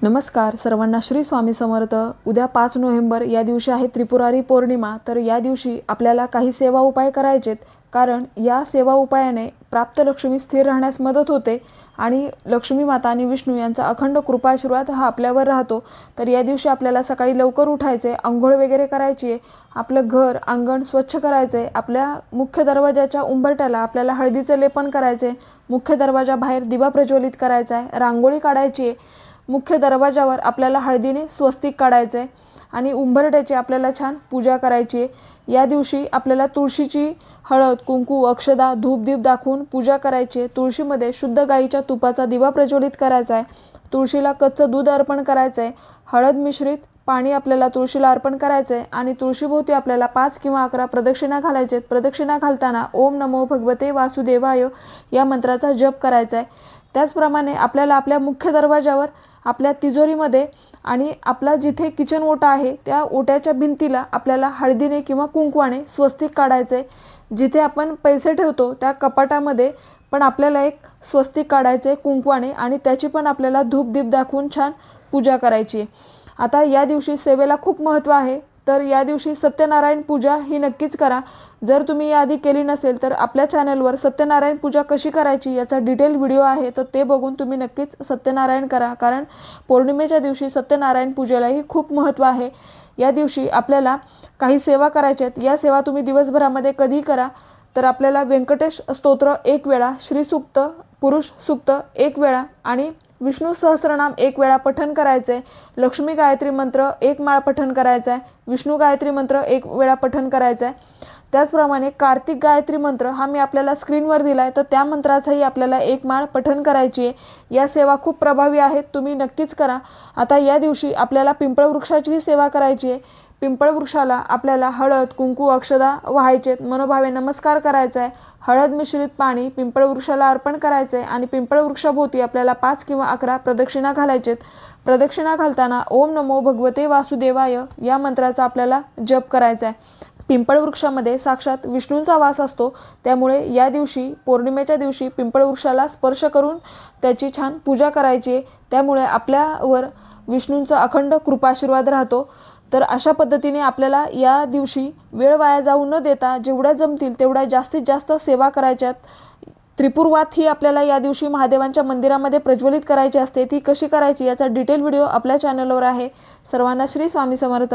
नमस्कार सर्वांना, श्री स्वामी समर्थ। उद्या 5 नोव्हेंबर या दिवशी आहे त्रिपुरारी पौर्णिमा। तर या दिवशी आपल्याला काही सेवा उपाय करायचेत, कारण या सेवा उपायाने प्राप्त लक्ष्मी स्थिर राहण्यास मदत होते आणि लक्ष्मी माता आणि विष्णू यांचा अखंड कृपाशीर्वाद हा आपल्यावर राहतो। तर या दिवशी आपल्याला सकाळी लवकर उठायचे, अंघोळ वगैरे करायची, आपलं घर अंगण स्वच्छ करायचे, आपल्या मुख्य दरवाजाच्या उंबरठ्याला आपल्याला हळदीचे लेपन करायचे, मुख्य दरवाजा बाहेर दिवा प्रज्वलित करायचा आहे, रांगोळी काढायची आहे, मुख्य दरवाजावर आपल्याला हळदीने स्वस्तिक काढायचे आणि उंबरठ्याची आपल्याला छान पूजा करायची आहे। या दिवशी आपल्याला तुळशीची हळद, कुंकू, अक्षदा, धूप दीप दाखवून पूजा करायची आहे। तुळशीमध्ये शुद्ध गाईच्या तुपाचा दिवा प्रज्वलित करायचा आहे, तुळशीला कच्चं दूध अर्पण करायचं आहे, हळद मिश्रित पाणी आपल्याला तुळशीला अर्पण करायचं आहे आणि तुळशीभोवती आपल्याला 5 किंवा 11 प्रदक्षिणा घालायचे आहेत। प्रदक्षिणा घालताना ओम नमो भगवते वासुदेवाय या मंत्राचा जप करायचा आहे। त्याचप्रमाणे आपल्याला आपल्या मुख्य दरवाजावर, आपल्या तिजोरीमध्ये आणि आपला जिथे किचन ओटा आहे त्या ओट्याच्या भिंतीला आपल्याला हळदीने किंवा कुंकवाने स्वस्तिक काढायचे। जिथे आपण पैसे ठेवतो त्या कपाटामध्ये पण आपल्याला एक स्वस्तिक काढायचे कुंकवाने आणि त्याची पण आपल्याला धूप दीप दाखवून छान पूजा करायची। आता या दिवशी सेवेला खूप महत्त्व आहे, तर या दिवशी सत्यनारायण पूजा ही नक्कीच करा। जर तुम्ही याआधी केली नसेल तर आपल्या चॅनलवर सत्यनारायण पूजा कशी करायची याचा डिटेल व्हिडिओ आहे, तर ते बघून तुम्ही नक्कीच सत्यनारायण करा, कारण पौर्णिमेच्या दिवशी सत्यनारायण पूजेलाही खूप महत्त्व आहे। या दिवशी आपल्याला काही सेवा करायच्या आहेत। या सेवा तुम्ही दिवसभरामध्ये कधी करा, तर आपल्याला व्यंकटेश स्तोत्र 1 वेळा, श्री सूक्त, पुरुष सूक्त 1 वेळा आणि विष्णू सहस्रनाम 1 वेळा पठण करायचे, लक्ष्मी गायत्री मंत्र 1 माळ पठण करायचा आहे, विष्णू गायत्री मंत्र 1 वेळा पठण करायचा आहे। त्याचप्रमाणे कार्तिक गायत्री मंत्र हा मी आपल्याला स्क्रीनवर दिला आहे, तर त्या मंत्राचाही आपल्याला 1 माळ पठण करायची आहे। या सेवा खूप प्रभावी आहेत, तुम्ही नक्कीच करा। आता या दिवशी आपल्याला पिंपळ वृक्षाचीही सेवा करायची आहे। पिंपळ वृक्षाला आपल्याला हळद, कुंकू, अक्षदा वाहायचे, मनोभावे नमस्कार करायचा आहे, हळद मिश्रित पाणी पिंपळ वृक्षाला अर्पण करायचे आणि पिंपळ वृक्षाभोवती आपल्याला 5 किंवा 11 प्रदक्षिणा घालायचेत। प्रदक्षिणा घालताना ओम नमो भगवते वासुदेवाय या मंत्राचा आपल्याला जप करायचा आहे। पिंपळ वृक्षामध्ये साक्षात विष्णूंचा वास असतो, त्यामुळे या दिवशी, पौर्णिमेच्या दिवशी पिंपळ वृक्षाला स्पर्श करून त्याची छान पूजा करायची आहे। त्यामुळे आपल्यावर विष्णूंचा अखंड कृपाशीर्वाद राहतो। तर अशा पद्धतीने आपल्याला या दिवशी वेळ वाया जाऊ न देता जेवढ्या जमतील तेवढ्या जास्तीत जास्त सेवा करायच्यात। त्रिपुरवात ही आपल्याला या दिवशी महादेवांच्या मंदिरामध्ये प्रज्वलित करायची असते। ती कशी करायची याचा डिटेल व्हिडिओ आपल्या चॅनलवर आहे। सर्वांना श्री स्वामी समर्थ।